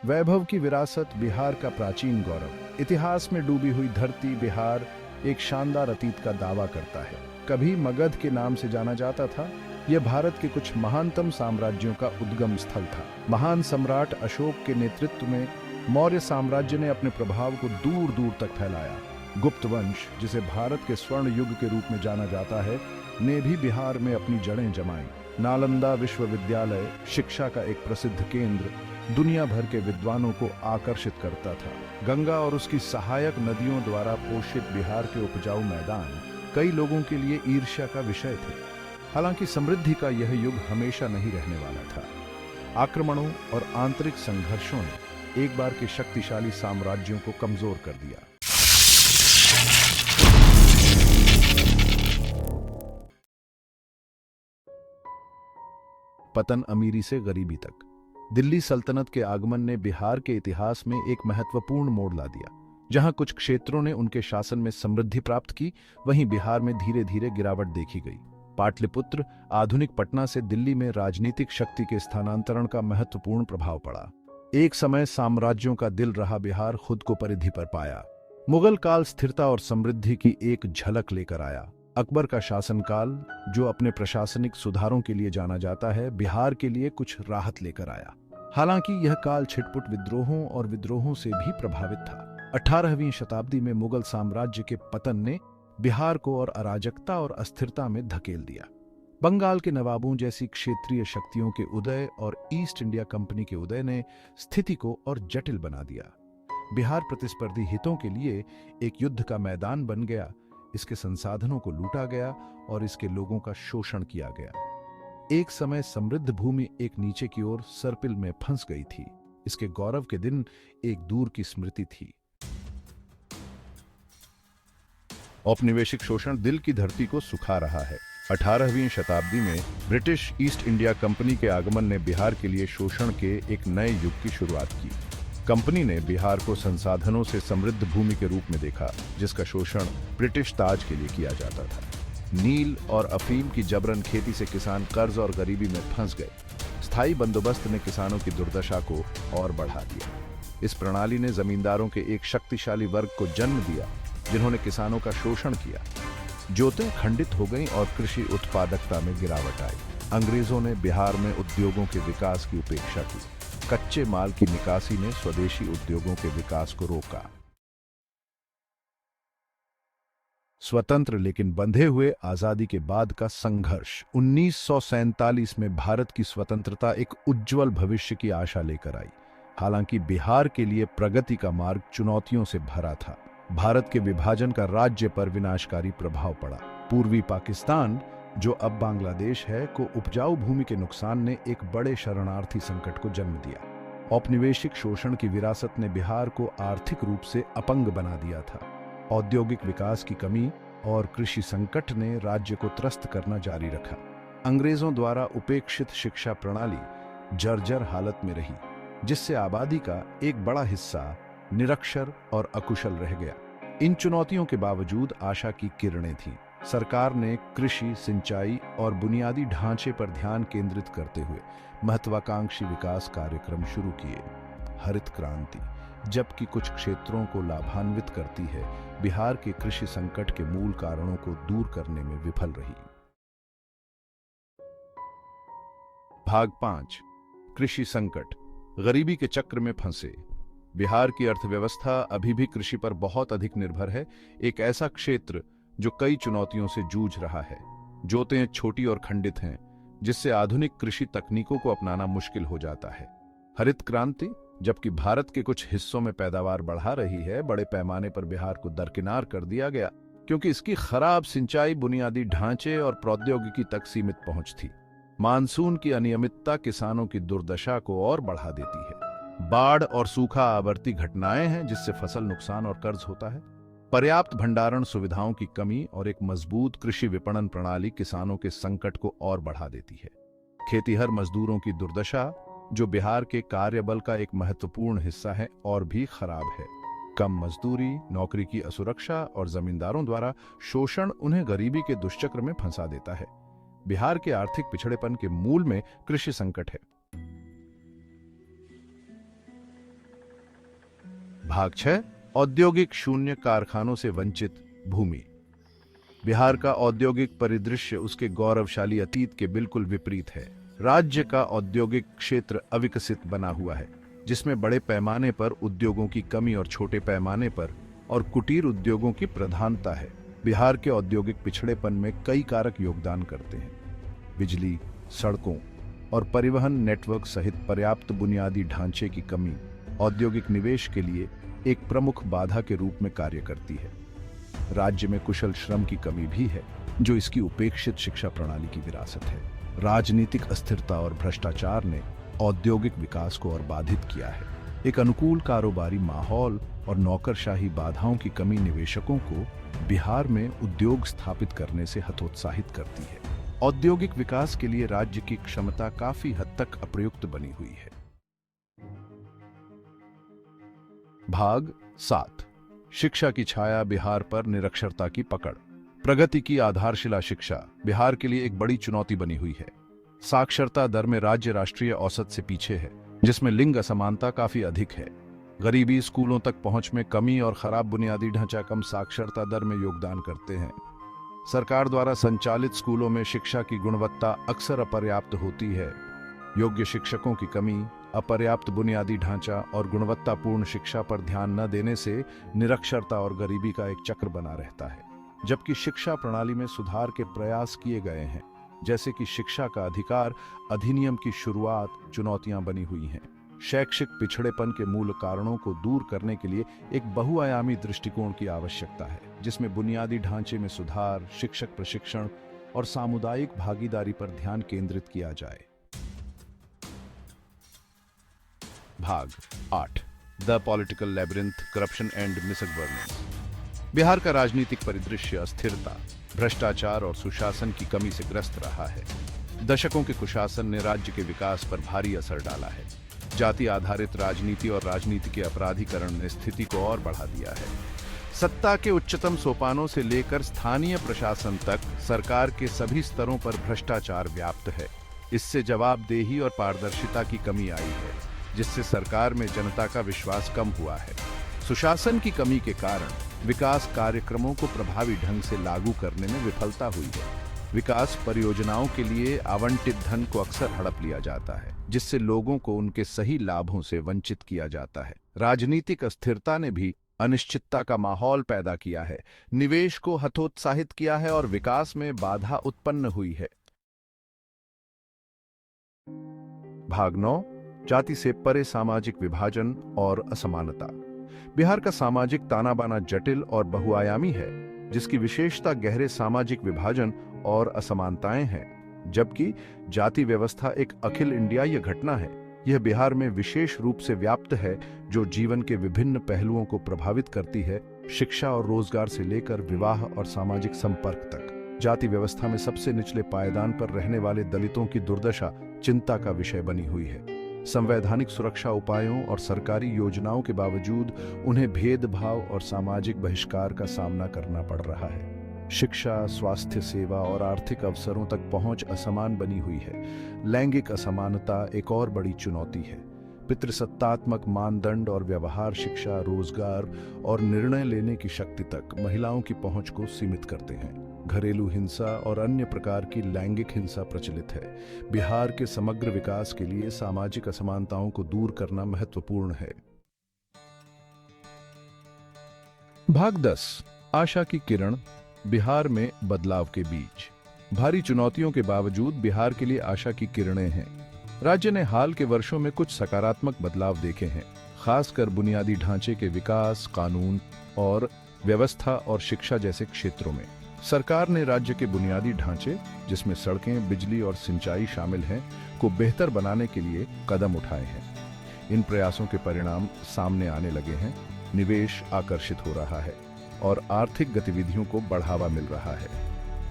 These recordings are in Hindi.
वैभव की विरासत, बिहार का प्राचीन गौरव। इतिहास में डूबी हुई धरती बिहार एक शानदार अतीत का दावा करता है। कभी मगध के नाम से जाना जाता था। यह भारत के कुछ महानतम साम्राज्यों का उद्गम स्थल था। महान सम्राट अशोक के नेतृत्व में मौर्य साम्राज्य ने अपने प्रभाव को दूर दूर तक फैलाया। गुप्त वंश, जिसे भारत के स्वर्ण युग के रूप में जाना जाता है, ने भी बिहार में अपनी जड़ें जमाई। नालंदा विश्वविद्यालय शिक्षा का एक प्रसिद्ध केंद्र दुनिया भर के विद्वानों को आकर्षित करता था। गंगा और उसकी सहायक नदियों द्वारा पोषित बिहार के उपजाऊ मैदान कई लोगों के लिए ईर्ष्या का विषय थे। हालांकि समृद्धि का यह युग हमेशा नहीं रहने वाला था। आक्रमणों और आंतरिक संघर्षों ने एक बार के शक्तिशाली साम्राज्यों को कमजोर कर दिया। पतन, अमीरी से गरीबी तक। दिल्ली सल्तनत के आगमन ने बिहार के इतिहास में एक महत्वपूर्ण मोड़ ला दिया। जहां कुछ क्षेत्रों ने उनके शासन में समृद्धि प्राप्त की, वहीं बिहार में धीरे धीरे गिरावट देखी गई। पाटलिपुत्र, आधुनिक पटना से दिल्ली में राजनीतिक शक्ति के स्थानांतरण का महत्वपूर्ण प्रभाव पड़ा। एक समय साम्राज्यों का दिल रहा बिहार खुद को परिधि पर पाया। मुगल काल स्थिरता और समृद्धि की एक झलक लेकर आया। अकबर का शासनकाल, जो अपने प्रशासनिक सुधारों के लिए जाना जाता है, बिहार के लिए कुछ राहत लेकर आया। हालांकि यह काल छिटपुट विद्रोहों और विद्रोहों से भी प्रभावित था। 18वीं शताब्दी में मुगल साम्राज्य के पतन ने बिहार को और अराजकता और अस्थिरता में धकेल दिया। बंगाल के नवाबों जैसी क्षेत्रीय शक्तियों के उदय और ईस्ट इंडिया कंपनी के उदय ने स्थिति को और जटिल बना दिया। बिहार प्रतिस्पर्धी हितों के लिए एक युद्ध का मैदान बन गया। इसके संसाधनों को लूटा गया और इसके लोगों का शोषण किया गया। एक समय समृद्ध भूमि एक नीचे की ओर सर्पिल में फंस गई थी। इसके गौरव के दिन एक दूर की स्मृति थी। औपनिवेशिक शोषण दिल की धरती को सुखा रहा है। 18वीं शताब्दी में ब्रिटिश ईस्ट इंडिया कंपनी के आगमन ने बिहार के लिए शोषण के एक नए युग की शुरुआत की। कंपनी ने बिहार को संसाधनों से समृद्ध भूमि के रूप में देखा, जिसका शोषण ब्रिटिश ताज के लिए किया जाता था। नील और अफीम की जबरन खेती से किसान कर्ज और गरीबी में फंस गए। स्थायी बंदोबस्त ने किसानों की दुर्दशा को और बढ़ा दिया। इस प्रणाली ने जमींदारों के एक शक्तिशाली वर्ग को जन्म दिया, जिन्होंने किसानों का शोषण किया। जोतें खंडित हो गईं और कृषि उत्पादकता में गिरावट आई। अंग्रेजों ने बिहार में उद्योगों के विकास की उपेक्षा की। कच्चे माल की निकासी ने स्वदेशी उद्योगों के विकास को रोका। स्वतंत्र लेकिन बंधे हुए आजादी के बाद का संघर्ष। 1947 में भारत की स्वतंत्रता एक उज्जवल भविष्य की आशा लेकर आई। हालांकि बिहार के लिए प्रगति का मार्ग चुनौतियों से भरा था। भारत के विभाजन का राज्य पर विनाशकारी प्रभाव पड़ा। पूर्वी पाकिस्तान, जो अब बांग्लादेश है, को उपजाऊ भूमि के नुकसान ने एक बड़े शरणार्थी संकट को जन्म दिया। औपनिवेशिक शोषण की विरासत ने बिहार को आर्थिक रूप से अपंग बना दिया था। औद्योगिक विकास की कमी और कृषि संकट ने राज्य को त्रस्त करना जारी रखा। अंग्रेजों द्वारा उपेक्षित शिक्षा प्रणाली जर्जर हालत में रही, जिससे आबादी का एक बड़ा हिस्सा निरक्षर और अकुशल रह गया। इन चुनौतियों के बावजूद आशा की किरणें थीं। सरकार ने कृषि, सिंचाई और बुनियादी ढांचे पर ध्यान केंद्रित करते हुए महत्वाकांक्षी विकास कार्यक्रम शुरू किए। हरित क्रांति, जबकि कुछ क्षेत्रों को लाभान्वित करती है, बिहार के कृषि संकट के मूल कारणों को दूर करने में विफल रही। भाग 5, कृषि संकट। गरीबी के चक्र में फंसे। बिहार की अर्थव्यवस्था अभी भी कृषि पर बहुत अधिक निर्भर है, एक ऐसा क्षेत्र जो कई चुनौतियों से जूझ रहा है। जोतें छोटी और खंडित हैं, जिससे आधुनिक कृषि तकनीकों को अपनाना मुश्किल हो जाता है। हरित क्रांति, जबकि भारत के कुछ हिस्सों में पैदावार बढ़ा रही है, बड़े पैमाने पर बिहार को दरकिनार कर दिया गया, क्योंकि इसकी खराब सिंचाई, बुनियादी ढांचे और प्रौद्योगिकी तक सीमित पहुंच थी। मानसून की अनियमितता किसानों की दुर्दशा को और बढ़ा देती है। बाढ़ और सूखा आवर्ती घटनाएं हैं, जिससे फसल नुकसान और कर्ज होता है। पर्याप्त भंडारण सुविधाओं की कमी और एक मजबूत कृषि विपणन प्रणाली किसानों के संकट को और बढ़ा देती है। खेतीहर मजदूरों की दुर्दशा, जो बिहार के कार्यबल का एक महत्वपूर्ण हिस्सा है, और भी खराब है। कम मजदूरी, नौकरी की असुरक्षा और जमींदारों द्वारा शोषण उन्हें गरीबी के दुष्चक्र में फंसा देता है। बिहार के आर्थिक पिछड़ेपन के मूल में कृषि संकट है। भाग 6 औद्योगिक शून्य कारखानों से वंचित भूमि। बिहार का औद्योगिक परिदृश्य उसके गौरवशाली अतीत के बिल्कुल विपरीत है। राज्य का औद्योगिक क्षेत्र अविकसित बना हुआ है, जिसमें बड़े पैमाने पर उद्योगों की कमी और छोटे पैमाने पर और कुटीर उद्योगों की प्रधानता है। बिहार के औद्योगिक पिछड़ेपन में कई कारक योगदान करते हैं। बिजली, सड़कों और परिवहन नेटवर्क सहित पर्याप्त बुनियादी ढांचे की कमी औद्योगिक निवेश के लिए एक प्रमुख बाधा के रूप में कार्य करती है। राज्य में कुशल श्रम की कमी भी है, जो इसकी उपेक्षित शिक्षा प्रणाली की विरासत है। राजनीतिक अस्थिरता और भ्रष्टाचार ने औद्योगिक विकास को और बाधित किया है। एक अनुकूल कारोबारी माहौल और नौकरशाही बाधाओं की कमी निवेशकों को बिहार में उद्योग स्थापित करने से हतोत्साहित करती है। औद्योगिक विकास के लिए राज्य की क्षमता काफी हद तक अप्रयुक्त बनी हुई है। भाग 7 शिक्षा की छाया, बिहार पर निरक्षरता की पकड़। प्रगति की आधारशिला शिक्षा बिहार के लिए एक बड़ी चुनौती बनी हुई है। साक्षरता दर में राज्य राष्ट्रीय औसत से पीछे है, जिसमें लिंग असमानता काफी अधिक है। गरीबी, स्कूलों तक पहुंच में कमी और खराब बुनियादी ढांचा कम साक्षरता दर में योगदान करते हैं। सरकार द्वारा संचालित स्कूलों में शिक्षा की गुणवत्ता अक्सर अपर्याप्त होती है। योग्य शिक्षकों की कमी, अपर्याप्त बुनियादी ढांचा और गुणवत्तापूर्ण शिक्षा पर ध्यान न देने से निरक्षरता और गरीबी का एक चक्र बना रहता है। जबकि शिक्षा प्रणाली में सुधार के प्रयास किए गए हैं, जैसे कि शिक्षा का अधिकार अधिनियम की शुरुआत, चुनौतियां बनी हुई हैं। शैक्षिक पिछड़ेपन के मूल कारणों को दूर करने के लिए एक बहुआयामी दृष्टिकोण की आवश्यकता है, जिसमें बुनियादी ढांचे में सुधार, शिक्षक प्रशिक्षण और सामुदायिक भागीदारी पर ध्यान केंद्रित किया जाए। भाग 8 the political labyrinth, corruption and misgovernance. Bihar का राजनीतिक परिदृश्य अस्थिरता, भ्रष्टाचार और सुशासन की कमी से ग्रस्त रहा है। दशकों के कुशासन ने राज्य के विकास पर भारी असर डाला है। जाति आधारित राजनीति और राजनीति के अपराधीकरण ने स्थिति को और बढ़ा दिया है। सत्ता के उच्चतम सोपानों से लेकर स्थानीय प्रशासन तक सरकार के सभी स्तरों पर भ्रष्टाचार व्याप्त है। इससे जवाबदेही और पारदर्शिता की कमी आई है, जिससे सरकार में जनता का विश्वास कम हुआ है। सुशासन की कमी के कारण विकास कार्यक्रमों को प्रभावी ढंग से लागू करने में विफलता हुई है। विकास परियोजनाओं के लिए आवंटित धन को अक्सर हड़प लिया जाता है, जिससे लोगों को उनके सही लाभों से वंचित किया जाता है। राजनीतिक अस्थिरता ने भी अनिश्चितता का माहौल पैदा किया है, निवेश को हतोत्साहित किया है और विकास में बाधा उत्पन्न हुई है। भाग 9 जाति से परे सामाजिक विभाजन और असमानता। बिहार का सामाजिक तानाबाना जटिल और बहुआयामी है, जिसकी विशेषता गहरे सामाजिक विभाजन और असमानताएं हैं। जबकि जाति व्यवस्था एक अखिल इंडियाई घटना है, यह बिहार में विशेष रूप से व्याप्त है, जो जीवन के विभिन्न पहलुओं को प्रभावित करती है, शिक्षा और रोजगार से लेकर विवाह और सामाजिक संपर्क तक। जाति व्यवस्था में सबसे निचले पायदान पर रहने वाले दलितों की दुर्दशा चिंता का विषय बनी हुई है। संवैधानिक सुरक्षा उपायों और सरकारी योजनाओं के बावजूद उन्हें भेदभाव और सामाजिक बहिष्कार का सामना करना पड़ रहा है। शिक्षा, स्वास्थ्य सेवा और आर्थिक अवसरों तक पहुंच असमान बनी हुई है। लैंगिक असमानता एक और बड़ी चुनौती है। पितृसत्तात्मक मानदंड और व्यवहार शिक्षा, रोजगार और निर्णय लेने की शक्ति तक महिलाओं की पहुंच को सीमित करते हैं। घरेलू हिंसा और अन्य प्रकार की लैंगिक हिंसा प्रचलित है। बिहार के समग्र विकास के लिए सामाजिक असमानताओं को दूर करना महत्वपूर्ण है। भाग 10 आशा की किरण, बिहार में बदलाव के बीच। भारी चुनौतियों के बावजूद बिहार के लिए आशा की किरणें हैं। राज्य ने हाल के वर्षों में कुछ सकारात्मक बदलाव देखे हैं, खासकर बुनियादी ढांचे के विकास, कानून और व्यवस्था और शिक्षा जैसे क्षेत्रों में। सरकार ने राज्य के बुनियादी ढांचे, जिसमें सड़कें, बिजली और सिंचाई शामिल हैं, को बेहतर बनाने के लिए कदम उठाए हैं। इन प्रयासों के परिणाम सामने आने लगे हैं। निवेश आकर्षित हो रहा है और आर्थिक गतिविधियों को बढ़ावा मिल रहा है।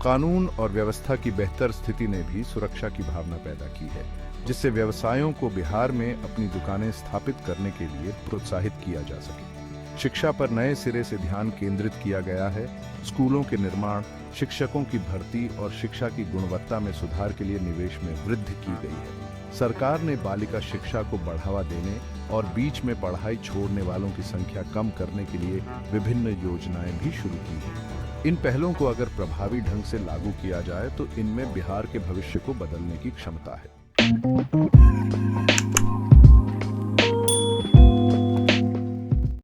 कानून और व्यवस्था की बेहतर स्थिति ने भी सुरक्षा की भावना पैदा की है, जिससे व्यवसायों को बिहार में अपनी दुकानें स्थापित करने के लिए प्रोत्साहित किया जा सके। शिक्षा पर नए सिरे से ध्यान केंद्रित किया गया है। स्कूलों के निर्माण, शिक्षकों की भर्ती और शिक्षा की गुणवत्ता में सुधार के लिए निवेश में वृद्धि की गई है। सरकार ने बालिका शिक्षा को बढ़ावा देने और बीच में पढ़ाई छोड़ने वालों की संख्या कम करने के लिए विभिन्न योजनाएं भी शुरू की हैं। इन पहलों को अगर प्रभावी ढंग से लागू किया जाए तो इनमें बिहार के भविष्य को बदलने की क्षमता है।